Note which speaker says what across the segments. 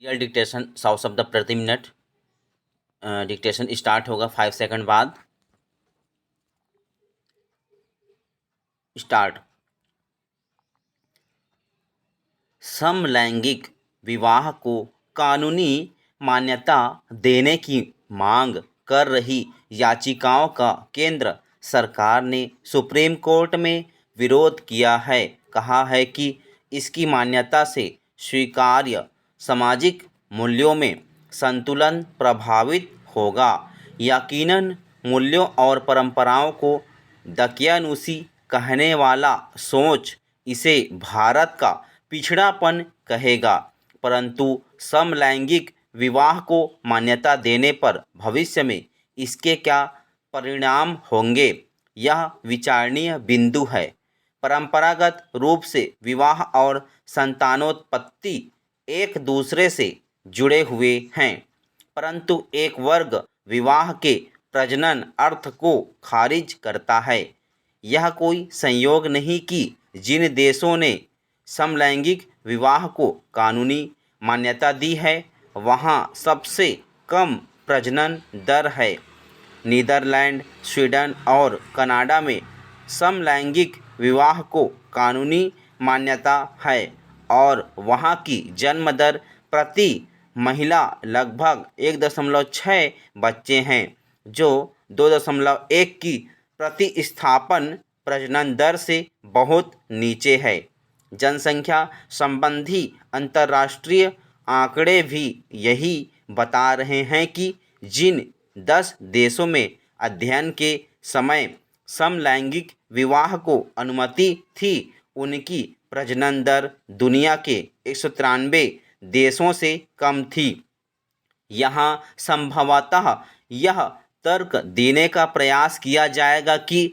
Speaker 1: Real dictation 100 शब्द प्रति minute. Dictation start होगा 5 सेकंड बाद। स्टार्ट। समलैंगिक विवाह को कानूनी मान्यता देने की मांग कर रही याचिकाओं का केंद्र सरकार ने सुप्रीम कोर्ट में विरोध किया है। कहा है कि इसकी मान्यता से स्वीकार्य सामाजिक मूल्यों में संतुलन प्रभावित होगा। यकीनन मूल्यों और परंपराओं को दकियानूसी कहने वाला सोच इसे भारत का पिछड़ापन कहेगा, परंतु समलैंगिक विवाह को मान्यता देने पर भविष्य में इसके क्या परिणाम होंगे, यह विचारणीय बिंदु है। परंपरागत रूप से विवाह और संतानोत्पत्ति एक दूसरे से जुड़े हुए हैं, परंतु एक वर्ग विवाह के प्रजनन अर्थ को खारिज करता है। यह कोई संयोग नहीं कि जिन देशों ने समलैंगिक विवाह को कानूनी मान्यता दी है, वहाँ सबसे कम प्रजनन दर है। नीदरलैंड, स्वीडन और कनाडा में समलैंगिक विवाह को कानूनी मान्यता है और वहाँ की जन्म दर प्रति महिला लगभग 1.6 बच्चे हैं, जो 2.1 की प्रतिस्थापन प्रजनन दर से बहुत नीचे है। जनसंख्या संबंधी अंतर्राष्ट्रीय आंकड़े भी यही बता रहे हैं कि जिन 10 देशों में अध्ययन के समय समलैंगिक विवाह को अनुमति थी, उनकी प्रजनन दर दुनिया के 193 देशों से कम थी। यहाँ संभवतः यह तर्क देने का प्रयास किया जाएगा कि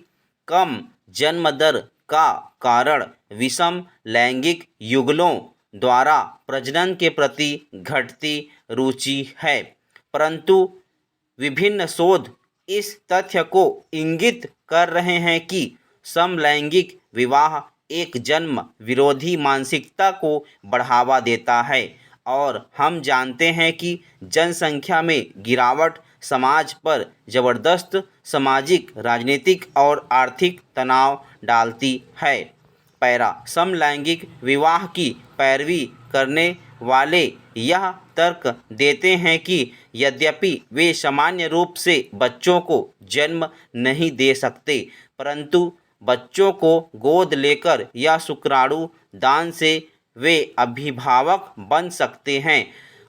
Speaker 1: कम जन्म दर का कारण विषम लैंगिक युगलों द्वारा प्रजनन के प्रति घटती रुचि है, परंतु विभिन्न शोध इस तथ्य को इंगित कर रहे हैं कि समलैंगिक विवाह एक जन्म विरोधी मानसिकता को बढ़ावा देता है और हम जानते हैं कि जनसंख्या में गिरावट समाज पर जबरदस्त सामाजिक, राजनीतिक और आर्थिक तनाव डालती है। पैरा समलैंगिक विवाह की पैरवी करने वाले यह तर्क देते हैं कि यद्यपि वे सामान्य रूप से बच्चों को जन्म नहीं दे सकते, परंतु बच्चों को गोद लेकर या शुक्राणु दान से वे अभिभावक बन सकते हैं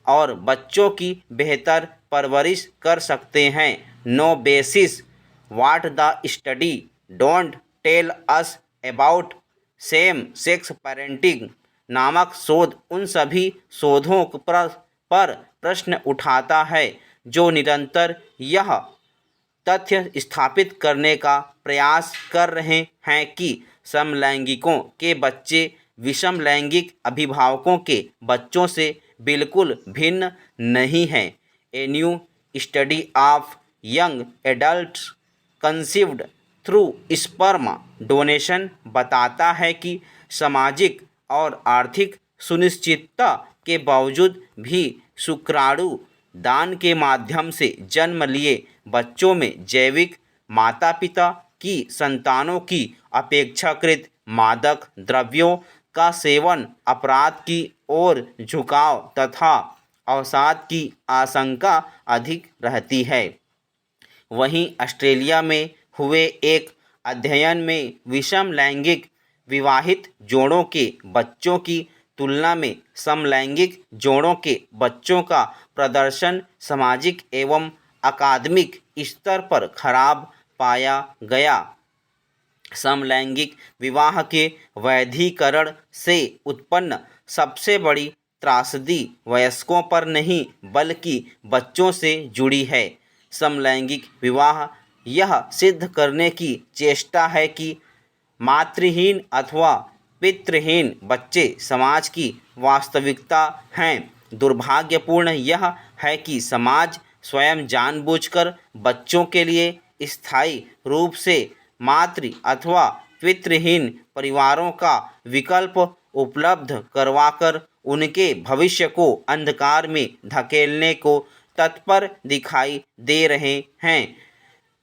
Speaker 1: और बच्चों की बेहतर परवरिश कर सकते हैं। No basis what the study don't tell us about same sex parenting नामक शोध उन सभी शोधों पर प्रश्न उठाता है जो निरंतर यह तथ्य स्थापित करने का प्रयास कर रहे हैं कि समलैंगिकों के बच्चे विषम लैंगिक अभिभावकों के बच्चों से बिल्कुल भिन्न नहीं हैं। A new study of young adults conceived through sperm donation बताता है कि सामाजिक और आर्थिक सुनिश्चितता के बावजूद भी शुक्राणु दान के माध्यम से जन्म लिए बच्चों में जैविक माता पिता की संतानों की अपेक्षाकृत मादक द्रव्यों का सेवन, अपराध की ओर झुकाव तथा अवसाद की आशंका अधिक रहती है। वहीं ऑस्ट्रेलिया में हुए एक अध्ययन में विषम लैंगिक विवाहित जोड़ों के बच्चों की तुलना में समलैंगिक जोड़ों के बच्चों का प्रदर्शन सामाजिक एवं अकादमिक स्तर पर खराब पाया गया। समलैंगिक विवाह के वैधीकरण से उत्पन्न सबसे बड़ी त्रासदी वयस्कों पर नहीं बल्कि बच्चों से जुड़ी है। समलैंगिक विवाह यह सिद्ध करने की चेष्टा है कि मातृहीन अथवा पितृहीन बच्चे समाज की वास्तविकता हैं। दुर्भाग्यपूर्ण यह है कि समाज स्वयं जानबूझकर बच्चों के लिए स्थायी रूप से मातृ अथवा पितृहीन परिवारों का विकल्प उपलब्ध करवाकर उनके भविष्य को अंधकार में धकेलने को तत्पर दिखाई दे रहे हैं।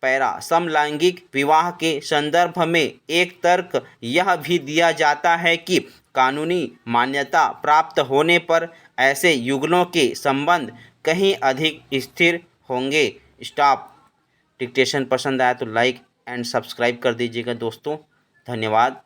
Speaker 1: पैरा समलैंगिक विवाह के संदर्भ में एक तर्क यह भी दिया जाता है कि कानूनी मान्यता प्राप्त होने पर ऐसे युगलों के संबंध कहीं अधिक स्थिर होंगे। स्टॉप डिक्टेशन पसंद आया तो लाइक एंड सब्सक्राइब कर दीजिएगा दोस्तों। धन्यवाद।